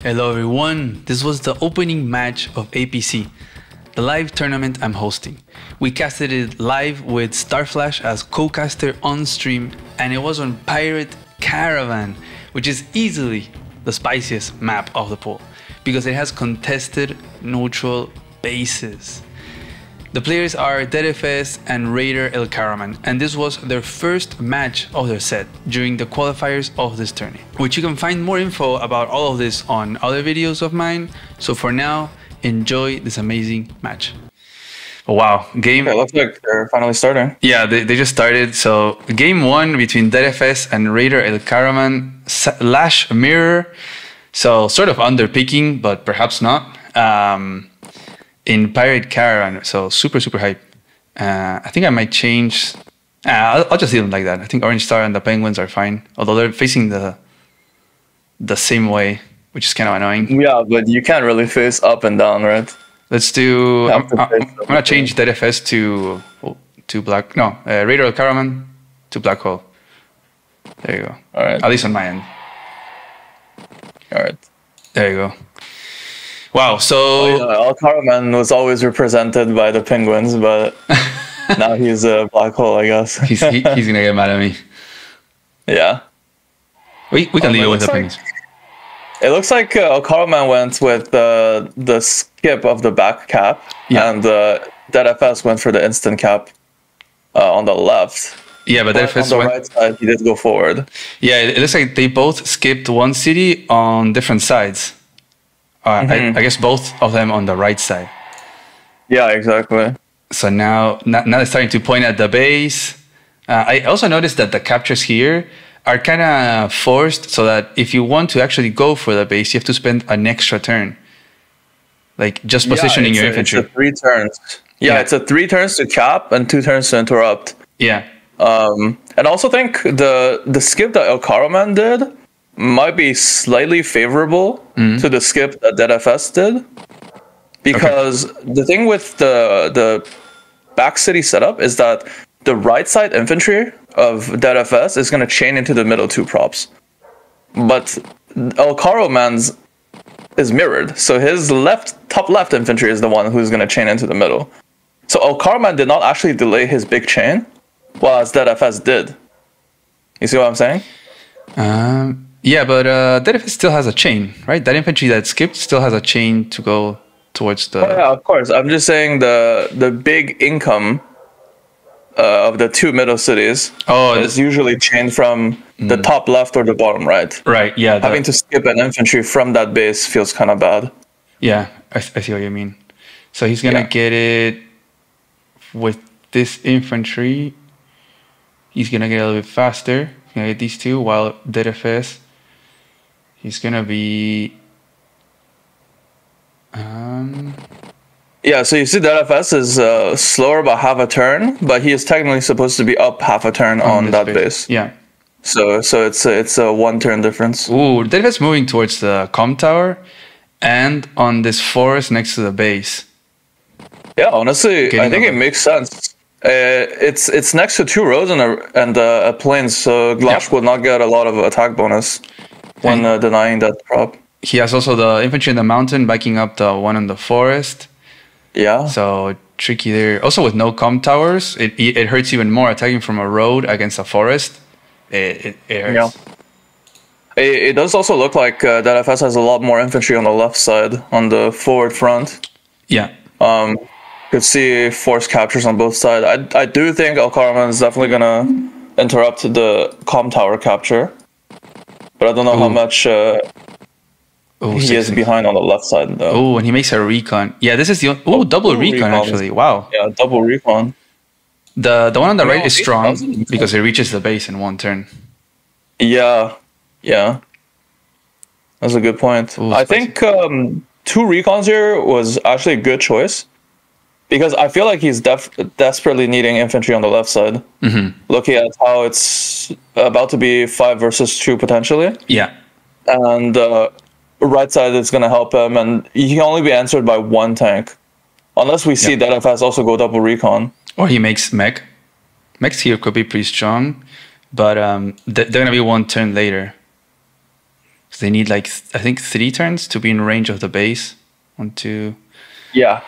Hello everyone, this was the opening match of APC, the live tournament I'm hosting. We casted it live with Starflash as co-caster on stream, and it was on Pirate Caravan, which is easily the spiciest map of the pool because it has contested neutral bases. The players are deadfs and Rader Elcaroman, and this was their first match of their set during the qualifiers of this tourney, which you can find more info about all of this on other videos of mine. So for now, enjoy this amazing match. Oh, wow, game. It looks like they're finally starting. Yeah, they just started. So game one between deadfs and Rader Elcaroman / mirror. So sort of under picking, but perhaps not. In Pirate Caravan, so super hype. I think I might change. I'll just leave them like that. I think Orange Star and the Penguins are fine, although they're facing the same way, which is kind of annoying. Yeah, but you can't really face up and down, right? Let's do. I'm gonna change deadfs to black. No, Rader Elcaroman to black hole. There you go. All right. At least on my end. All right. There you go. Wow, so Elcaroman was always represented by the Penguins, but now he's a black hole, I guess. he's gonna get mad at me. Yeah, we can deal with the Penguins. It looks like Elcaroman went with the skip of the back cap, and deadfs went for the instant cap on the left. Yeah, but deadfs on the right side, he did go forward. Yeah, it looks like they both skipped one city on different sides. I guess both of them on the right side. Yeah, exactly. So now they're starting to point at the base. I also noticed that the captures here are kind of forced, so that if you want to actually go for the base, you have to spend an extra turn. Like just positioning your infantry. It's a 3 turns. Yeah, it's a 3 turns to cap and 2 turns to interrupt. Yeah. And I also think the skip that Elcaroman did might be slightly favorable to the skip that deadfs did, because the thing with the back city setup is that the right side infantry of deadfs is going to chain into the middle 2 props, but Elcaroman's is mirrored, so his top left infantry is the one who's going to chain into the middle. So Elcaroman did not actually delay his big chain, whereas deadfs did. You see what I'm saying? Yeah, but deadfs still has a chain, right? That infantry that skipped still has a chain to go towards the... Oh, yeah, of course. I'm just saying the big income of the 2 middle cities is usually chained from the top left or the bottom right. Right, yeah. Having to skip an infantry from that base feels kind of bad. Yeah, I see what you mean. So he's going to get it with this infantry. He's going to get a little bit faster. He's going to get these 2, while deadfs... He's gonna be. Yeah, so you see deadfs is slower by half a turn, but he is technically supposed to be up half a turn on that base. Yeah. So it's a 1 turn difference. Ooh, deadfs moving towards the comm tower, and on this forest next to the base. Yeah, honestly, I think it makes sense. It's next to 2 roads and a plane, so Glash will not get a lot of attack bonus when denying that prop. He has also the infantry in the mountain backing up the one in the forest. Yeah. So tricky there. Also with no comm towers, it hurts even more attacking from a road against a forest. It hurts. Yeah. It does also look like deadfs has a lot more infantry on the left side, on the forward front. Yeah. Could see force captures on both sides. I do think Elcaroman is definitely gonna interrupt the comm tower capture, but I don't know how much he is behind on the left side though. Oh, and he makes a recon. Yeah, this is the double recon actually. Wow. Yeah, double recon. The one on the right is strong because it reaches the base in 1 turn. Yeah, that's a good point. Ooh, I think 2 recons here was actually a good choice, because I feel like he's desperately needing infantry on the left side. Looking at how it's about to be 5 versus 2 potentially. Yeah. And right side is going to help him, and he can only be answered by 1 tank. Unless we see deadfs also go double recon. Or he makes mech. Mechs here could be pretty strong, but they're going to be 1 turn later. 'Cause they need like I think 3 turns to be in range of the base. 1, 2. Yeah.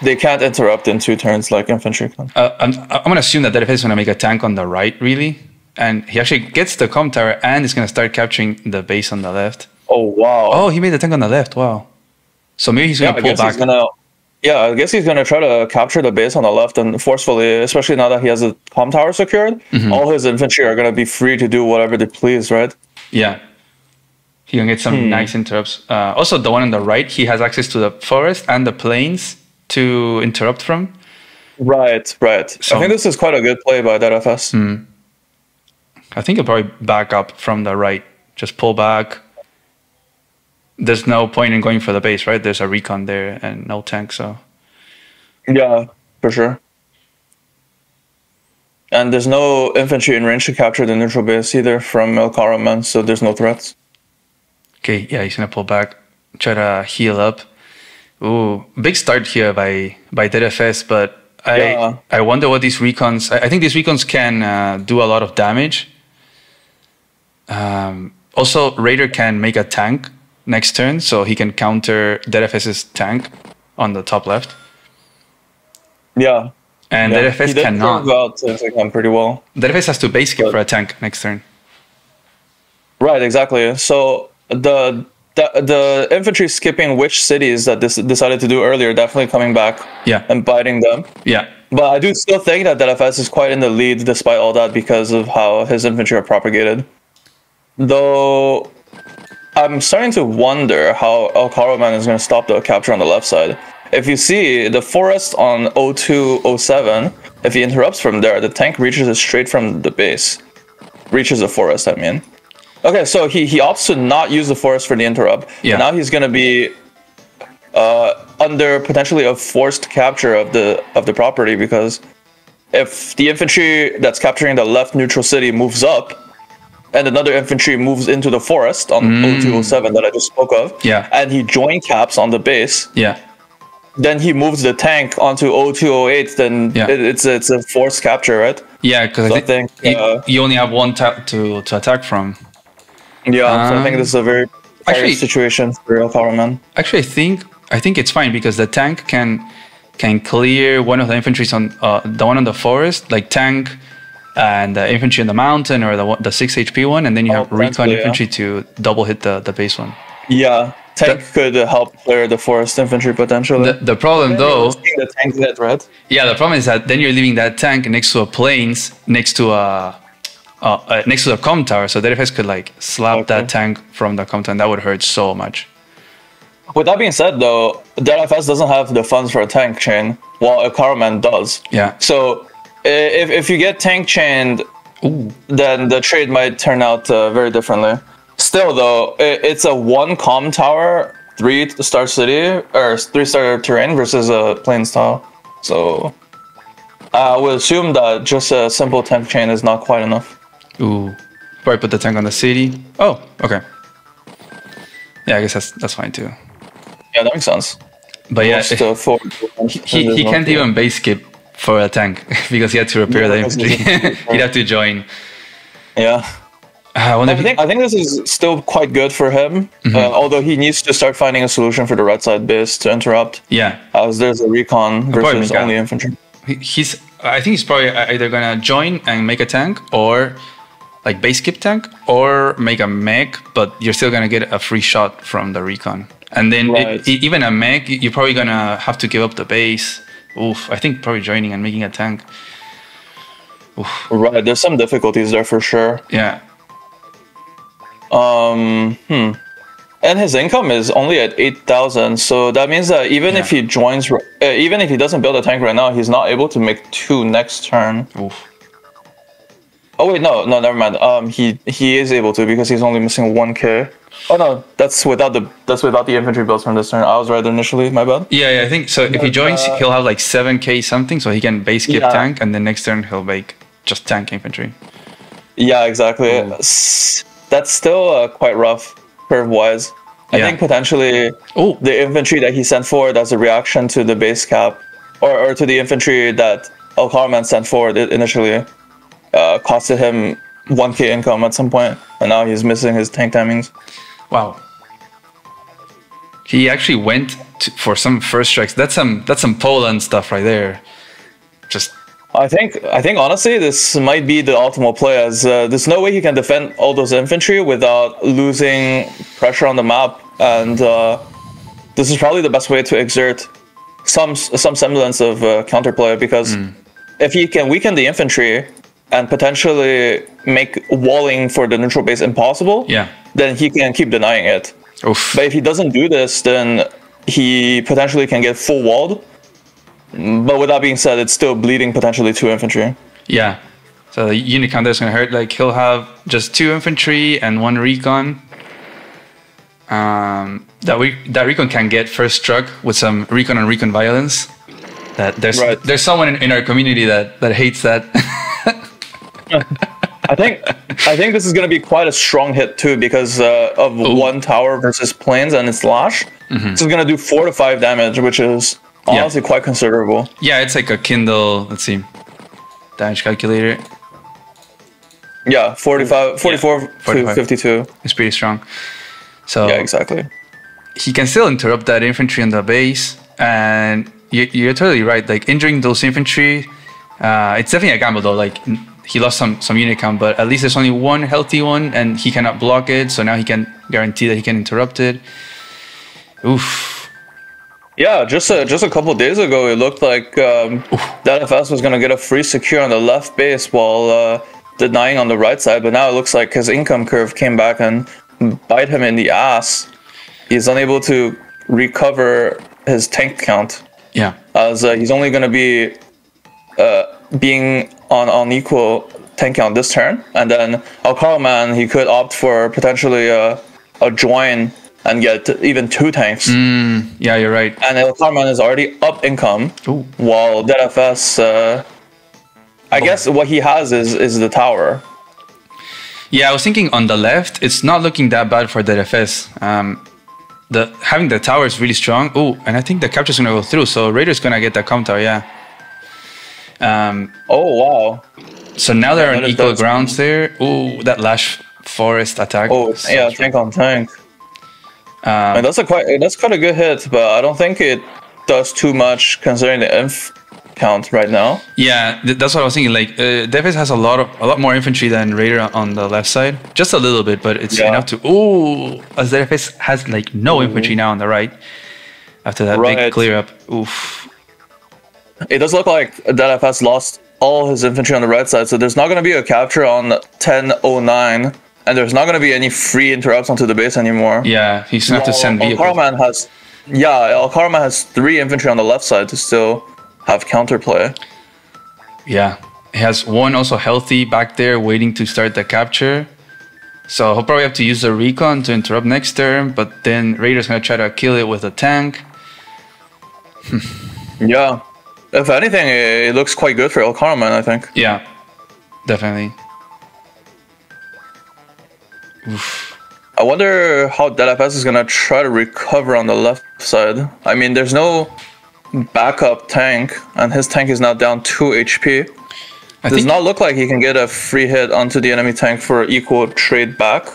They can't interrupt in 2 turns like infantry can. I'm gonna assume that deadfs is gonna make a tank on the right, really, and he actually gets the comm tower and is gonna start capturing the base on the left. Oh wow. Oh, he made the tank on the left. Wow. So maybe he's gonna pull back. I guess he's gonna try to capture the base on the left and forcefully, especially now that he has a comm tower secured. All his infantry are gonna be free to do whatever they please, right? Yeah. He can get some nice interrupts. Also, the one on the right, he has access to the forest and the plains to interrupt from. Right. So, I think this is quite a good play by deadfs. I think he'll probably back up from the right. Just pull back. There's no point in going for the base, right? There's a recon there and no tank, so. Yeah, for sure. And there's no infantry in range to capture the neutral base either from Elcaroman, so there's no threats. Okay, yeah, he's gonna pull back, try to heal up. Ooh, big start here by deadfs, but I wonder what these recons. I think these recons can do a lot of damage. Also, Rader can make a tank next turn, so he can counter deadfs's tank on the top left. Yeah, and deadfs cannot. Pretty well. deadfs has to base skip for a tank next turn. Right, exactly. So the infantry skipping which cities that this decided to do earlier, definitely coming back and biting them. Yeah. But I do still think that deadfs is quite in the lead despite all that because of how his infantry are propagated. Though I'm starting to wonder how Elcaroman is going to stop the capture on the left side. If you see the forest on 02, 07, if he interrupts from there, the tank reaches it straight from the base. Reaches the forest, I mean. Okay, so he opts to not use the forest for the interrupt. Yeah. And now he's going to be under potentially a forced capture of the property because if the infantry that's capturing the left neutral city moves up and another infantry moves into the forest on 0207 that I just spoke of, and he join caps on the base, then he moves the tank onto 0208, then it's a forced capture, right? Yeah, because I think you only have 1 tap to attack from. Yeah, so I think this is a very precarious situation for Elcaroman. Actually, I think it's fine because the tank can clear one of the infantry on the one on the forest, like tank and the infantry in the mountain or the 6 HP one, and then you have recon infantry to double hit the base one. Yeah, tank could help clear the forest infantry potentially. The problem though, the tank dead, right? Yeah, the problem is that then you're leaving that tank next to a plains, next to the comm tower, so deadfs could like slap that tank from the comm tower, and that would hurt so much. With that being said, though, deadfs doesn't have the funds for a tank chain, while Elcaroman does. Yeah. So if you get tank chained, then the trade might turn out very differently. Still, though, it's a 1 comm tower, 3-star city or 3-star terrain versus a plains tile. So I would assume that just a simple tank chain is not quite enough. Ooh, probably put the tank on the city. Oh, okay. Yeah, I guess that's fine too. Yeah, that makes sense. But yeah, he can't even base skip for a tank because he had to repair the infantry. He'd have to join. Yeah. I think this is still quite good for him, although he needs to start finding a solution for the right side base to interrupt. Yeah. As there's a recon versus only infantry. I think he's probably either gonna join and make a tank or like base skip tank or make a mech, but you're still gonna get a free shot from the recon. And then even a mech, you're probably gonna have to give up the base. Oof, I think probably joining and making a tank. Oof. Right, there's some difficulties there for sure. Yeah. And his income is only at 8,000, so that means that even if he joins, even if he doesn't build a tank right now, he's not able to make 2 next turn. Oof. Oh wait, no, never mind. He is able to because he's only missing 1k. Oh no, that's without the infantry builds from this turn. I was right initially, my bad. Yeah, I think so. If he joins, he'll have like 7k something, so he can base skip tank, and then next turn he'll make just tank infantry. Yeah, exactly. That's still quite rough curve-wise. I think potentially the infantry that he sent forward as a reaction to the base cap, or to the infantry that Elcaroman sent forward initially, costed him 1k income at some point, and now he's missing his tank timings. Wow. He actually went for some first strikes. That's some Poland stuff right there. Just. I think honestly this might be the optimal play, as there's no way he can defend all those infantry without losing pressure on the map, and this is probably the best way to exert some semblance of counterplay, because if he can weaken the infantry and potentially make walling for the neutral base impossible, then he can keep denying it. Oof. But if he doesn't do this, then he potentially can get full walled. But with that being said, it's still bleeding potentially 2 infantry. Yeah. So the unit count is going to hurt. Like, he'll have just 2 infantry and 1 recon. That recon can get first struck with some recon on recon violence. That there's someone in our community that hates that. I think this is going to be quite a strong hit too, because of 1 tower versus planes and its lash. This is going to do 4 to 5 damage, which is honestly quite considerable. Yeah, it's like a Kindle. Let's see, damage calculator. Yeah, 44 to 52. It's pretty strong. So yeah, exactly. He can still interrupt that infantry on the base, and you're totally right. Like, injuring those infantry, it's definitely a gamble though. Like, he lost some unit count, but at least there's only 1 healthy one, and he cannot block it. So now he can guarantee that he can interrupt it. Oof. Yeah, just a couple of days ago, it looked like deadfs was gonna get a free secure on the left base while denying on the right side. But now it looks like his income curve came back and bite him in the ass. He's unable to recover his tank count. Yeah, as he's only gonna be being on equal tank count this turn, and then Elcaroman, he could opt for potentially a join and get even 2 tanks. Yeah, you're right. And Elcaroman is already up income, while deadfs, I guess what he has is the tower. Yeah, I was thinking on the left, it's not looking that bad for deadfs. Having the tower is really strong. Oh, and I think the capture's gonna go through, so Rader's gonna get that counter. Yeah. Oh wow. So now they're on equal grounds there. Oh, that lash forest attack. Oh yeah, tank on tank. And that's quite a good hit, but I don't think it does too much considering the inf count right now. Yeah, that's what I was thinking. Like, deadfs has a lot more infantry than Rader on the left side, just a little bit, but it's enough to. Oh, as deadfs has like no infantry now on the right after that big clear up. Oof. It does look like deadfs lost all his infantry on the right side, so there's not going to be a capture on 1009, and there's not going to be any free interrupts onto the base anymore. Yeah, he's going to have to send vehicles. Elcaroman has 3 infantry on the left side to still have counterplay. Yeah, he has 1 also healthy back there waiting to start the capture. So he'll probably have to use the recon to interrupt next turn, but then Rader's going to try to kill it with a tank. Yeah. If anything, it looks quite good for Elcaroman, I think. Yeah, definitely. Oof. I wonder how deadfs is going to try to recover on the left side. I mean, there's no backup tank, and his tank is now down 2 HP. Does not look like he can get a free hit onto the enemy tank for equal trade back.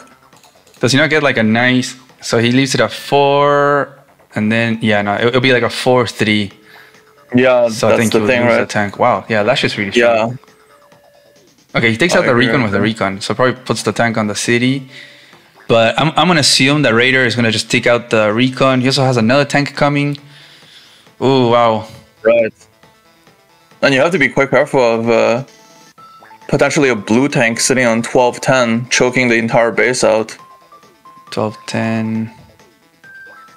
Does he not get like a nice... So he leaves it at 4, and then... Yeah, no, it'll be like a 4-3. Yeah, so that's I think the thing, right? The tank. Wow, yeah, Lash is really strong. Yeah. Okay, he takes out the recon with the recon, so probably puts the tank on the city. But I'm gonna assume that Rader is gonna just take out the recon. He also has another tank coming. Oh wow. Right. And you have to be quite careful of potentially a blue tank sitting on 1210, choking the entire base out. 1210.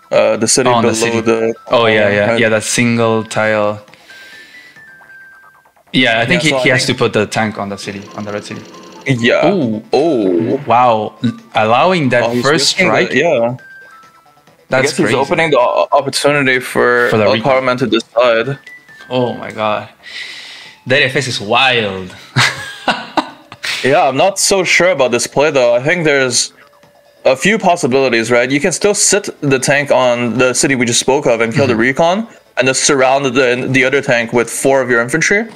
The city below the... Oh, yeah, that single tile. Yeah, I think he has to put the tank on the city, on the red city. Yeah. Ooh. Oh. Wow. Allowing that first strike? Yeah. That's I guess crazy. He's opening the opportunity for Elcaroman to decide. Oh my god. That FS is wild. Yeah, I'm not so sure about this play though. I think there's a few possibilities, right? You can still sit the tank on the city we just spoke of and kill the recon, and just surround the other tank with 4 of your infantry.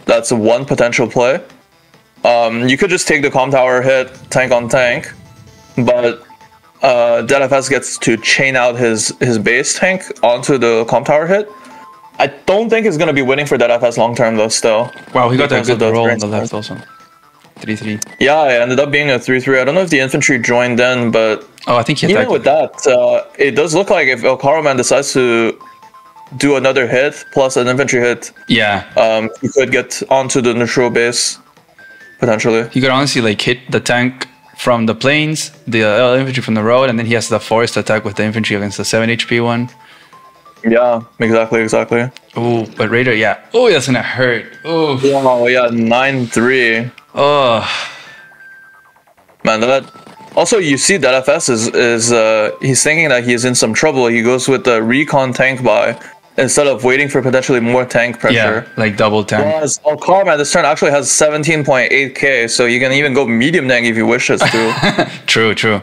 That's one potential play. You could just take the comm tower hit tank on tank, but deadfs gets to chain out his base tank onto the comp tower hit. I don't think he's going to be winning for deadfs long term though still. Wow, he got a because of good the roll terrain on the left spread. also. 3-3. Yeah, it ended up being a 3-3. I don't know if the infantry joined in, but Oh, I think he attacked. even with that, it does look like if Elcaroman decides to do another hit plus an infantry hit, Yeah. he could get onto the neutral base potentially. He could honestly like hit the tank from the plains, the infantry from the road, and then he has the forest attack with the infantry against the 7 HP one. Yeah, exactly. Oh, but Rader, yeah. Oh, that's gonna hurt. Oh, Oh yeah, 9-3. oh, Man, that. Also, you see that FS is he's thinking that he's in some trouble. He goes with the recon tank buy instead of waiting for potentially more tank pressure. yeah, like double tank. Whereas Elcaroman this turn actually has 17.8k, so you can even go medium tank if you wishes to. True.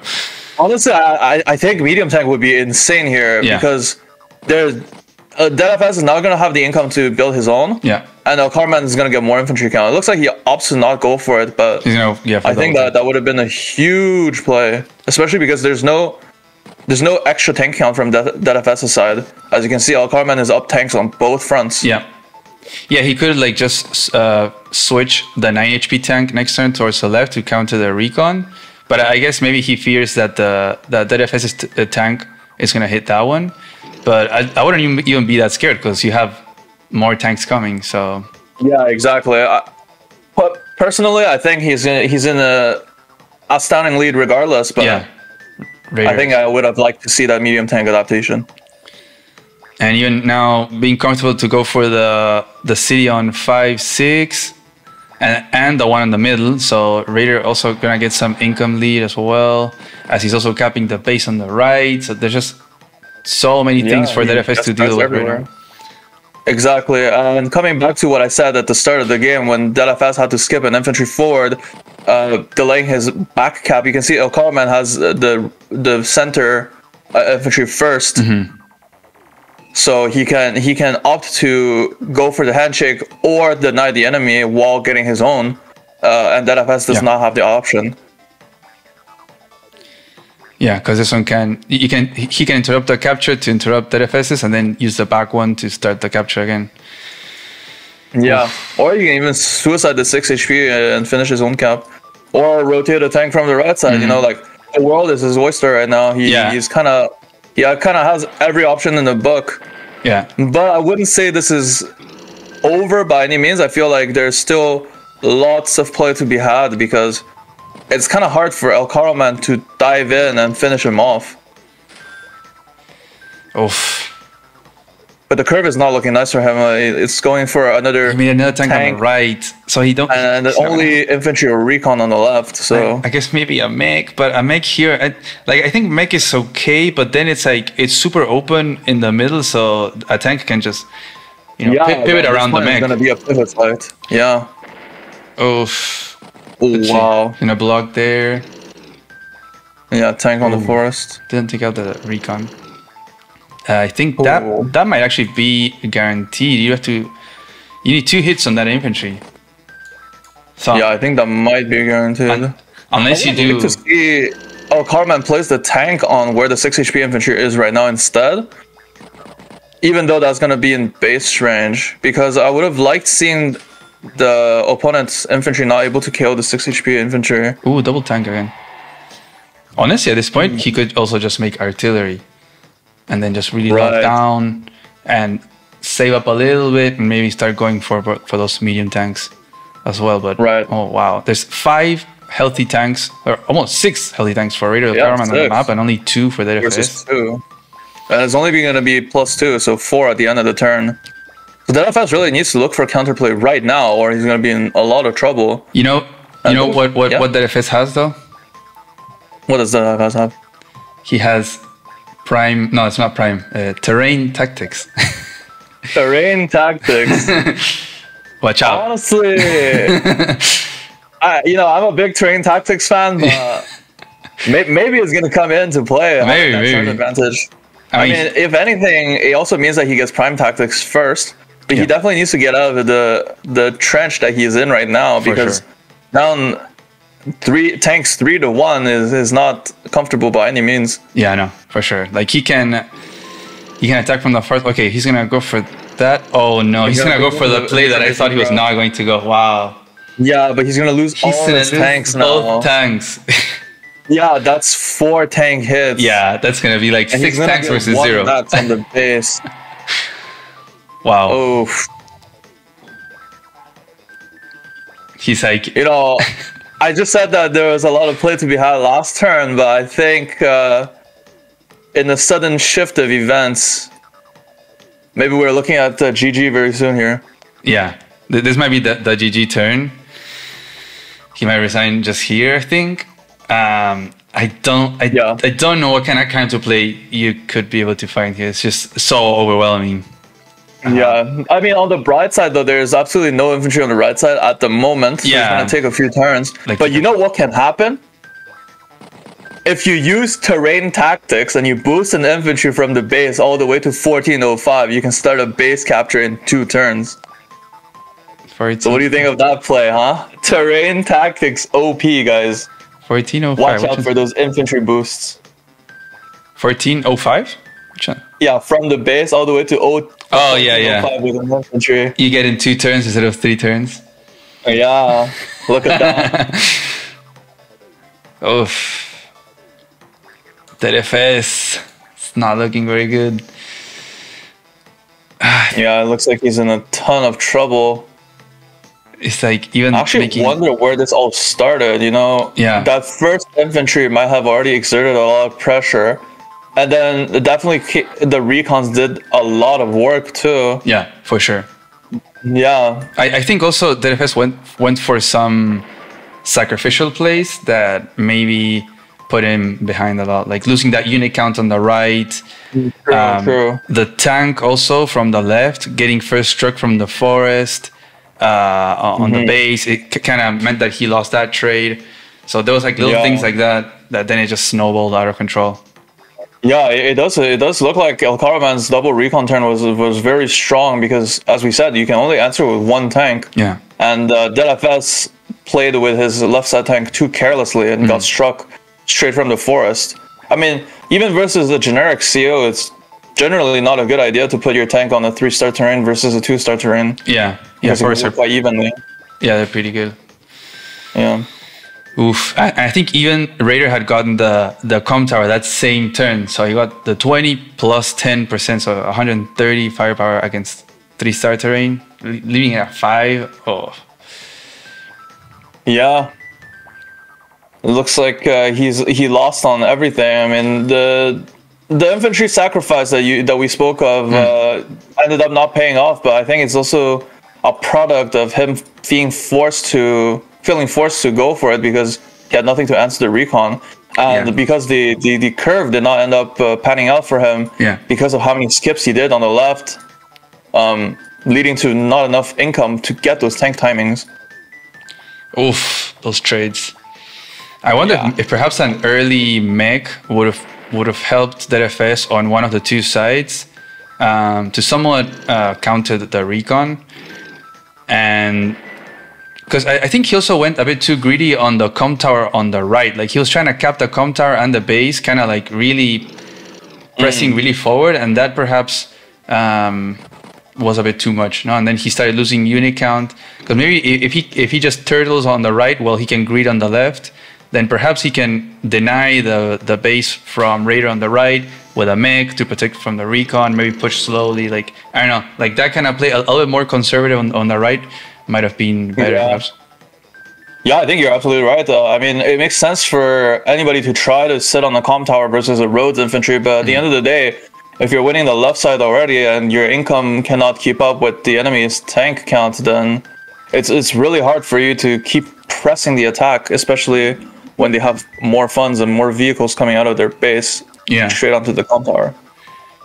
Honestly, I think medium tank would be insane here Yeah. because there's DFS is not gonna have the income to build his own. Yeah, And Elcaroman is gonna get more infantry count. It looks like he opts to not go for it, but he's gonna for I think double that would have been a huge play, especially because there's no extra tank count from DFS's side. As you can see, Elcaroman is up tanks on both fronts. Yeah, he could like just switch the 9 HP tank next turn towards the left to counter the recon. But I guess maybe he fears that the DFS's tank is gonna hit that one. But I wouldn't even be that scared because you have more tanks coming. So Yeah, exactly. But personally, I think he's in a astounding lead regardless. But yeah, I think I would have liked to see that medium tank adaptation. And even now being comfortable to go for the city on 5-6 and the one in the middle. So Rader also gonna get some income lead as well, as he's also capping the base on the right. So there's just so many things for the DFS to deal with right now. Exactly, and coming back to what I said at the start of the game, when DFS had to skip an infantry forward, delaying his back cap, you can see Elcaroman has the center infantry first, so he can opt to go for the handshake or deny the enemy while getting his own, and DFS does not have the option. Yeah, because this one he can interrupt the capture to interrupt the DFSs and then use the back one to start the capture again. Yeah, or you can even suicide the 6 HP and finish his own cap, or rotate a tank from the right side. You know, like the world is his oyster right now. He's kind of has every option in the book. Yeah, but I wouldn't say this is over by any means. I feel like there's still lots of play to be had because it's kind of hard for Elcaroman to dive in and finish him off. Oof. But the curve is not looking nice for him. It's going for another. I mean, another tank on the right, so he don't. And only infantry or recon on the left. So I guess maybe a mech, but a mech here, I think mech is okay, but then it's like it's super open in the middle, so a tank can just pivot around the mech. It's gonna be a pivot fight. Yeah. Oof. Oh, wow. In a block there. Yeah, tank on the forest. Didn't take out the recon. I think that might actually be guaranteed. You need 2 hits on that infantry. So yeah, I think that might be guaranteed. Unless you do. To see Elcaroman plays the tank on where the 6 HP infantry is right now instead. Even though that's gonna be in base range, because I would have liked seeing the opponent's infantry not able to kill the 6 HP infantry. Ooh, double tank again. Honestly, at this point, he could also just make artillery. And then just really lock down and save up a little bit and maybe start going for those medium tanks as well. But oh wow, there's 5 healthy tanks, or almost 6 healthy tanks for Rader Elcaroman on the map, and only 2 for the DFS. Versus 2. And it's only going to be +2, so 4 at the end of the turn. So the DFS really needs to look for counterplay right now, or he's going to be in a lot of trouble. You know what DFS has though? What does the DFS have? He has prime. No, it's not prime. Terrain tactics. Terrain tactics. Watch out. Honestly, I'm a big terrain tactics fan, but maybe it's going to come into play. Maybe. Advantage. I mean, if anything, it also means that he gets prime tactics first. But he definitely needs to get out of the trench that he's in right now, because down three tanks 3-1 is not comfortable by any means. Yeah, no, for sure. Like he can attack from the first. Okay, he's gonna go for that. Oh no, he's gonna go for the play that I thought he was not going to go. Wow. Yeah, but he's gonna lose all his tanks now. Both tanks. Yeah, that's 4 tank hits. Yeah, that's gonna be like 6 tanks versus 0. That's on the base. Wow. Oh. He's like, I just said that there was a lot of play to be had last turn, but I think in a sudden shift of events, maybe we're looking at GG very soon here. Yeah, this might be the GG turn. He might resign just here, I think. I don't know what kind of counterplay you could be able to find here. It's just so overwhelming. Yeah, I mean, on the bright side, though, there's absolutely no infantry on the right side at the moment. So it's going to take a few turns. But you know what can happen? If you use terrain tactics and you boost an infantry from the base all the way to 1405, you can start a base capture in 2 turns. So what do you think of that play, huh? Terrain tactics OP, guys. 1405. Watch out for those infantry boosts. 1405? Which one? Yeah, from the base all the way to Oh, yeah. With an infantry. You get in 2 turns instead of 3 turns. Yeah, look at that. Oof. deadfs. It's not looking very good. Yeah, it looks like he's in a ton of trouble. It's like even I actually wonder where this all started, Yeah. That first infantry might have already exerted a lot of pressure. And then definitely the recons did a lot of work too. Yeah, for sure. Yeah. I think also deadfs went for some sacrificial plays that maybe put him behind a lot. Like losing that unit count on the right. True. The tank also from the left, getting first struck from the forest. On the base, it kind of meant that he lost that trade. So there was like little things like that then it just snowballed out of control. Yeah, it does look like Elcaroman's double recon turn was very strong because, as we said, you can only answer with 1 tank. Yeah. And deadfs played with his left side tank too carelessly and got struck straight from the forest. I mean, even versus the generic CO, it's generally not a good idea to put your tank on a 3-star terrain versus a 2-star terrain. Yeah, forest are quite evenly. Yeah, they're pretty good. Yeah. Oof. I think even Rader had gotten the com tower that same turn. So he got the 20 plus 10%, so 130 firepower against 3-star terrain, leaving it at 5. Oh. Yeah. It looks like he lost on everything. I mean, the infantry sacrifice that we spoke of ended up not paying off, but I think it's also a product of him feeling forced to go for it because he had nothing to answer the recon, and because the curve did not end up panning out for him because of how many skips he did on the left, leading to not enough income to get those tank timings. Oof, those trades. I wonder if perhaps an early mech would have helped deadfs on one of the 2 sides to somewhat counter the recon, and because I think he also went a bit too greedy on the com tower on the right. Like he was trying to cap the com tower and the base, kind of like really pressing really forward, and that perhaps was a bit too much. No, and then he started losing unit count. Because maybe if he just turtles on the right, well, he can greed on the left. Then perhaps he can deny the base from Rader on the right with a mech to protect from the recon. Maybe push slowly. Like I don't know, like that kind of play a little bit more conservative on the right. Might have been better, perhaps. Yeah, I think you're absolutely right, though. I mean, it makes sense for anybody to try to sit on the com tower versus a Rhodes infantry, but at the end of the day, if you're winning the left side already and your income cannot keep up with the enemy's tank count, then it's really hard for you to keep pressing the attack, especially when they have more funds and more vehicles coming out of their base straight onto the com tower.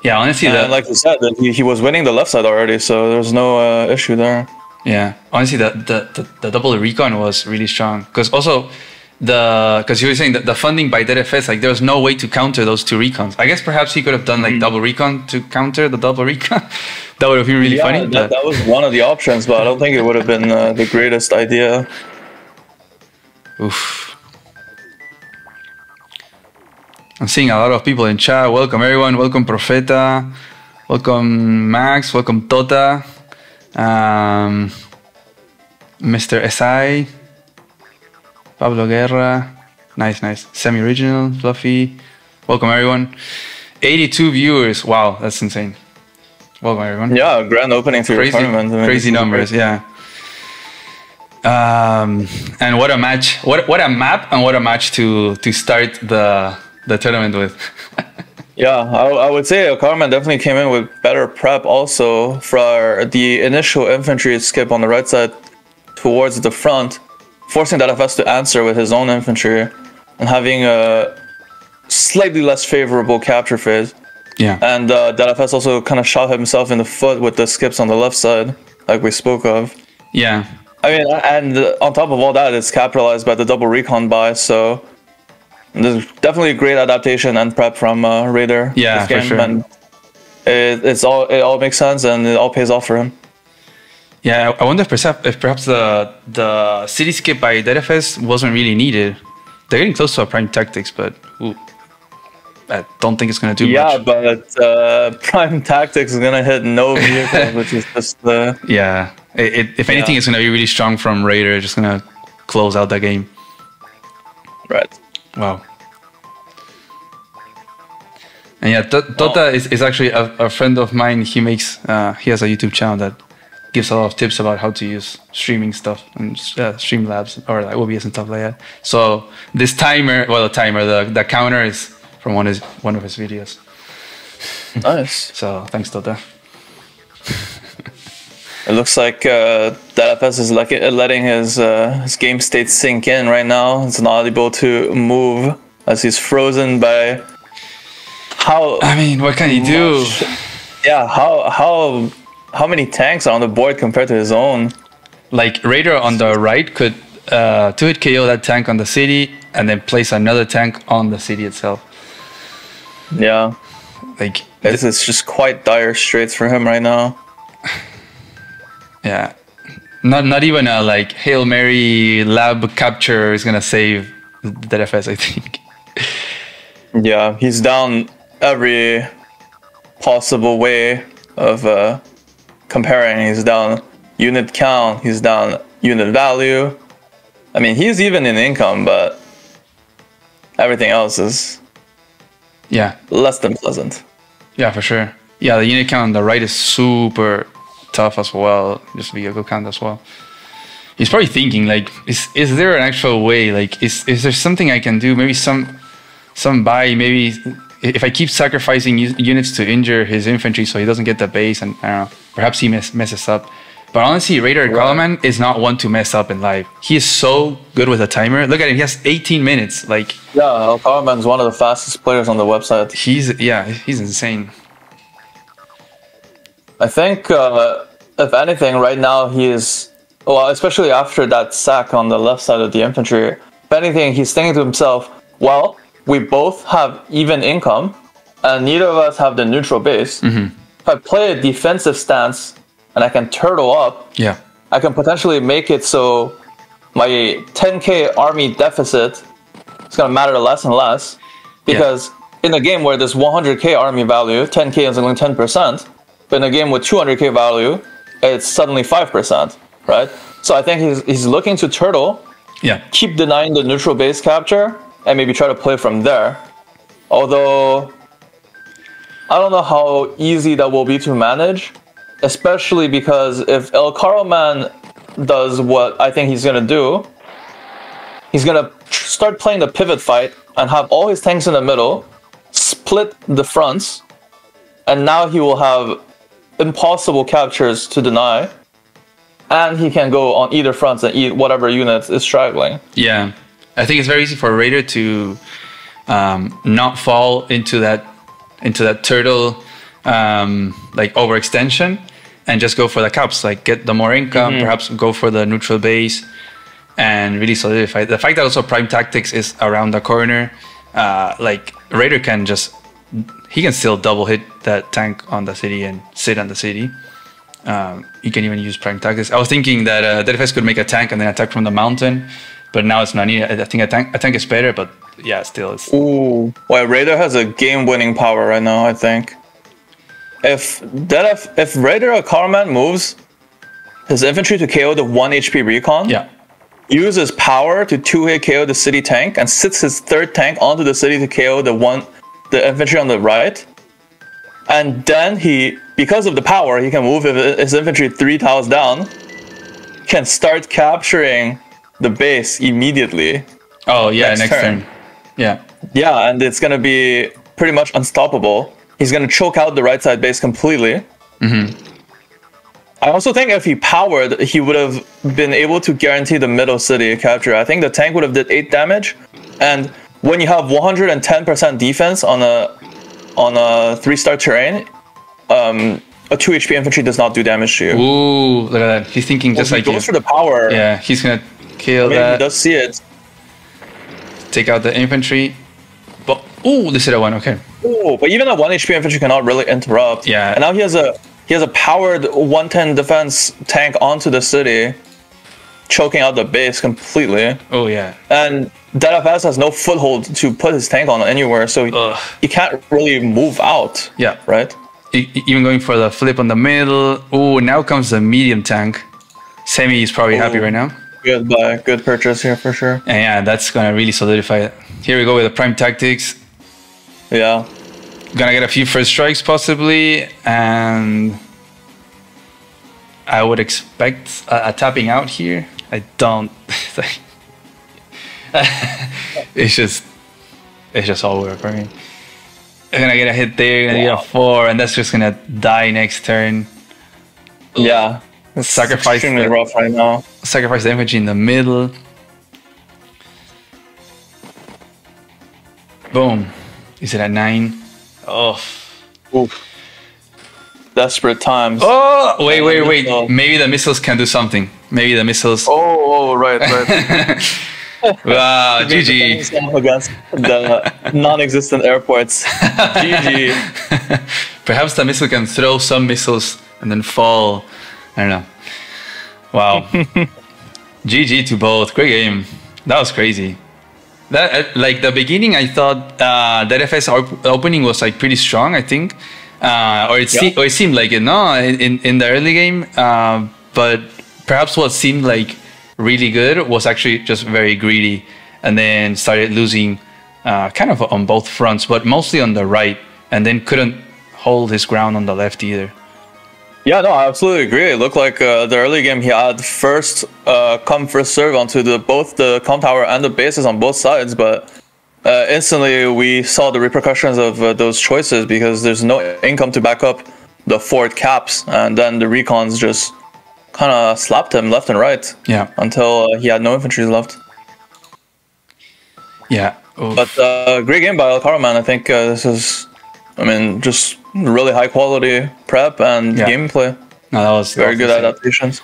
Yeah, honestly, like you said, he was winning the left side already, so there's no issue there. Yeah, honestly, the double recon was really strong because also because you were saying that the funding by deadfs, like there was no way to counter those 2 recons. I guess perhaps he could have done like double recon to counter the double recon. That would have been really funny. That was one of the options, but I don't think it would have been the greatest idea. Oof. I'm seeing a lot of people in chat. Welcome everyone. Welcome Profeta. Welcome Max. Welcome Tota. Mr. SI. Pablo Guerra. Nice, nice. Semi-original. Fluffy. Welcome everyone. 82 viewers. Wow, that's insane. Welcome everyone. Yeah, grand opening to your tournament. I mean, crazy numbers, yeah. And what a match! What a map and what a match to start the tournament with. Yeah, I would say Elcaroman definitely came in with better prep also for the initial infantry skip on the right side towards the front, forcing deadfs to answer with his own infantry and having a slightly less favorable capture phase. Yeah. And deadfs also kind of shot himself in the foot with the skips on the left side, like we spoke of. Yeah. I mean, and on top of all that, it's capitalized by the double recon buy, so there's definitely a great adaptation and prep from Rader. Yeah, this game, for sure. And it all makes sense and it all pays off for him. Yeah, I wonder if perhaps the city skip by deadfs wasn't really needed. They're getting close to a prime tactics, but I don't think it's going to do much. Yeah, but prime tactics is going to hit no vehicle, which is just the... Yeah, if anything, it's going to be really strong from Rader, just going to close out that game. Right. Wow. And yeah, Tota is actually a friend of mine. He makes he has a YouTube channel that gives a lot of tips about how to use streaming stuff and Streamlabs or like OBS and stuff like that. So this timer, well, the counter is from one of his videos. Nice. So thanks, Tota. It looks like deadfs is letting his game state sink in right now. It's not able to move as he's frozen by how... I mean, what can he do? Yeah, how many tanks are on the board compared to his own? Like Rader on the right could 2-hit KO that tank on the city and then place another tank on the city itself. Yeah. Like it's just quite dire straits for him right now. Yeah, not even a like Hail Mary lab capture is gonna save deadfs, I think. Yeah, he's down every possible way of comparing. He's down unit count, he's down unit value. I mean, he's even in income, but everything else is less than pleasant. Yeah, for sure. Yeah, the unit count on the right is super tough as well, just vehicle count as well. He's probably thinking like, is there an actual way? Like, is there something I can do? Maybe some buy. Maybe if I keep sacrificing units to injure his infantry so he doesn't get the base, and I don't know, perhaps he messes up. But honestly, Rader Elcaroman is not one to mess up in live. He is so good with a timer. Look at him; he has 18 minutes. Like, yeah, Elcaroman is one of the fastest players on the website. He's insane. I think, if anything, right now he is, well, especially after that sack on the left side of the infantry, if anything, he's thinking to himself, well, we both have even income, and neither of us have the neutral base. Mm-hmm. If I play a defensive stance, and I can turtle up, I can potentially make it so my 10k army deficit is going to matter less and less, because in a game where there's 100k army value, 10k is only 10%, but in a game with 200k value, it's suddenly 5%, right? So I think he's looking to turtle, keep denying the neutral base capture, and maybe try to play from there. Although, I don't know how easy that will be to manage, especially because if Elcaroman does what I think he's going to do, he's going to start playing the pivot fight and have all his tanks in the middle, split the fronts, and now he will have impossible captures to deny, and he can go on either fronts and eat whatever unit is straggling. Yeah, I think it's very easy for Rader to not fall into that turtle like overextension and just go for the caps, like get the more income, perhaps go for the neutral base and really solidify. The fact that also prime tactics is around the corner, like Rader can just, he can still double hit that tank on the city and sit on the city. You can even use prime tactics. I was thinking that deadfs could make a tank and then attack from the mountain, but now it's not needed. I think a tank is better, but yeah, still it's. Ooh, well, Rader has a game-winning power right now. I think if Rader Elcaroman moves his infantry to KO the 1 HP recon, Yeah. uses power to 2-hit KO the city tank, and sits his third tank onto the city to KO the infantry on the right, and then because of the power, he can move his infantry 3 tiles down, can start capturing the base immediately. Oh yeah, next turn. Yeah. Yeah, and it's gonna be pretty much unstoppable. He's gonna choke out the right side base completely. I also think if he powered, he would have been able to guarantee the middle city capture. I think the tank would have did 8 damage, and when you have 110% defense on a 3-star terrain, a 2 HP infantry does not do damage to you. Ooh, look at that. He's thinking just like he goes for the power. Yeah, he's gonna kill Maybe that. He does see it. Take out the infantry. But ooh, this is a 1. Okay. Ooh, but even a 1 HP infantry cannot really interrupt. Yeah. And now he has a powered 110 defense tank onto the city, choking out the base completely. Oh yeah. And deadfs has no foothold to put his tank on anywhere, so he can't really move out. Yeah. Right? Even going for the flip on the middle. Oh, now comes the medium tank. Semi is probably happy right now. Good buy. Good purchase here for sure. And yeah, that's gonna really solidify it. Here we go with the prime tactics. Yeah. Gonna get a few first strikes possibly, and I would expect a tapping out here. I don't. It's just all work for me. I'm gonna get a hit there, gonna get a 4, and that's just gonna die next turn. Yeah. It's Sacrifice extremely the, rough right now. Sacrifice the infantry in the middle. Boom. Is it at 9? Oh. Oof. Desperate times. Oh, wait. Maybe the missiles can do something. Maybe the missiles. Oh, right. Wow, GG. Against the non-existent airports. GG. Perhaps the missile can throw some missiles and then fall. I don't know. Wow. GG to both. Great game. That was crazy. That like the beginning, I thought deadfs opening was like pretty strong. I think, or it seemed like it. No, in the early game, but perhaps what seemed like really good was actually just very greedy, and then started losing kind of on both fronts, but mostly on the right, and then couldn't hold his ground on the left either. Yeah, no, I absolutely agree. It looked like the early game he had first come, first serve onto both the comp tower and the bases on both sides, but instantly we saw the repercussions of those choices because there's no income to back up the fort caps, and then the recons just kind of slapped him left and right. Yeah. Until he had no infantry left. Yeah. Oof. But great game by Elcaroman. I think this is, just really high quality prep and gameplay. No, that was very good adaptations.